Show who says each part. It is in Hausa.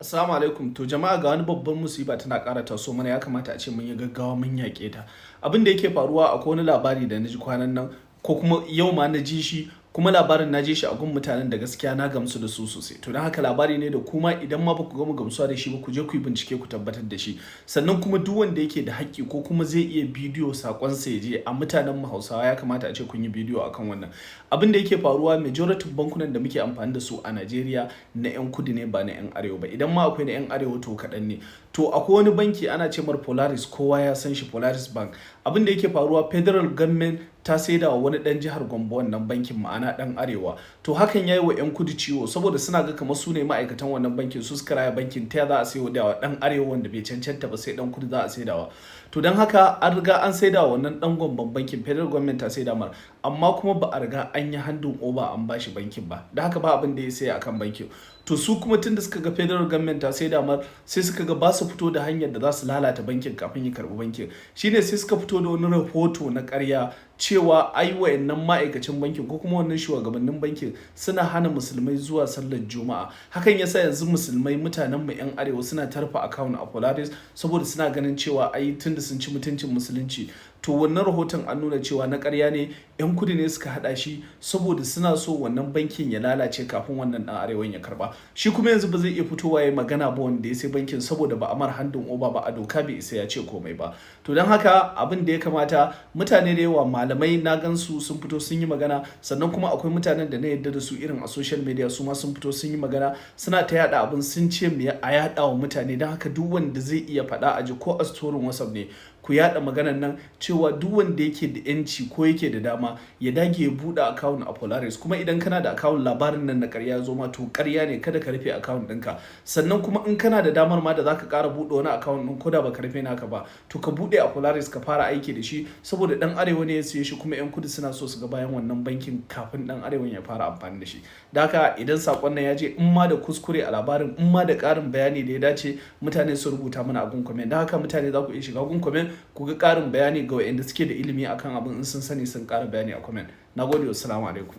Speaker 1: Assalamu alaikum. To jama'a ga wani babban musiba tana ƙara taso mana, ya kamata a ce mun yi gaggawa mun yaƙe ta. Abin da yake faruwa, akwai wani labari da na ji kwanan nan, ko kuma yau ma na ji shi, kuma labarin na ji shi a gun mutanen da gaskiya na gamsu da su sosai. To don haka labari ne da kuma idan ma ba ku gama gamsuwa da shi ba, ku je ku yi bincike ku tabbatar da shi. Sannan kuma duk wanda yake da haƙƙi ko kuma zai iya bidiyo saƙonsa ya je a mutanen mu Hausawa, ya kamata a ce kun yi bidiyo akan wannan. Abin da yake faruwa, majority bankunan da muke amfani da su a Najeriya na 'yan kudu ne, ba na 'yan arewa ba. Idan ma akwai na 'yan arewa to kaɗan ne. To akwai wani banki ana ce mar Polaris, kowa ya san shi, Polaris Bank. Abin da yake faruwa, federal government ta saida wa wani dan jihar Gombe wannan bankin, ma'ana dan arewa. To hakan yayi wa 'yan kudu ciwo, saboda suna ga kamar su ne ma'aikatan wannan bankin, su suka raya bankin, ta za a sayo da wa dan arewa wanda bai cancanta ba, sai dan kudu za a saidawa. To don haka an riga an saida wa wannan dan Gombe bankin, federal government ta saida mar, amma kuma ba a riga an yi handin over an bashi bankin ba. Da haka ba abin da ya sai akan bankin. To su kuma tun da suka ga federal government ta saida mar, sai suka ga ba su fito da hanyar da za su lalata bankin kafin ya karbi bankin. Shine sai suka fito da wani rahoto na ƙarya cewa ai wayannan ma'aikacin bankin ko kuma wannan shugabannin bankin suna hana musulmai zuwa sallar juma'a. Hakan yasa yanzu musulmai, mutanen mu 'yan arewa, suna tarfa account a Polaris saboda suna ganin cewa ai tunda sun ci mutuncin musulunci. To wannan rahoton an nuna cewa na ƙarya ne, 'yan kudu ne suka hada shi saboda suna so wannan bankin ya lalace kafin wannan dan arewan ya karba. Shi kuma yanzu ba zai iya fitowa ya magana ba wanda ya sai bankin, saboda ba a mar handin over ba, a doka bai isa ya ce komai ba. To don haka abin da ya kamata, mutane da yawa, malamai na gansu sun fito sun yi magana, sannan kuma akwai mutanen da na yadda da su irin a social media, su ma sun fito sun yi magana, suna ta yada abin, sun ce me a yada wa mutane. Don haka duk wanda zai iya faɗa a ji, ko a storin WhatsApp ne, ku yada maganan nan cewa duk wanda yake da yanci ko yake da dama ya dage ya buɗe account a Polaris. Kuma idan kana da account labarin nan na ƙarya zo ma, to ƙarya ne, kada ka rufe account ɗinka. Sannan kuma in kana da damar ma da zaka ƙara buɗe wani account ɗin, ko da baka rufe naka ba, to ka buɗe a Polaris ka fara aiki da shi, saboda ɗan arewa ne ya siye shi, kuma 'yan kudu suna so su ga bayan wannan bankin kafin ɗan arewa ya fara amfani da shi. Da haka idan saƙon nan ya je, in ma da kuskure a labarin, in ma da ƙarin bayani da ya dace, mutane su rubuta mana a gun comment. Da haka mutane za ku iya shiga gun comment ku ga ƙarin bayani ga waɗanda suke da ilimi akan abin, in sun sani sun ƙara bayani a comment. Nagode, wassalamu alaikum.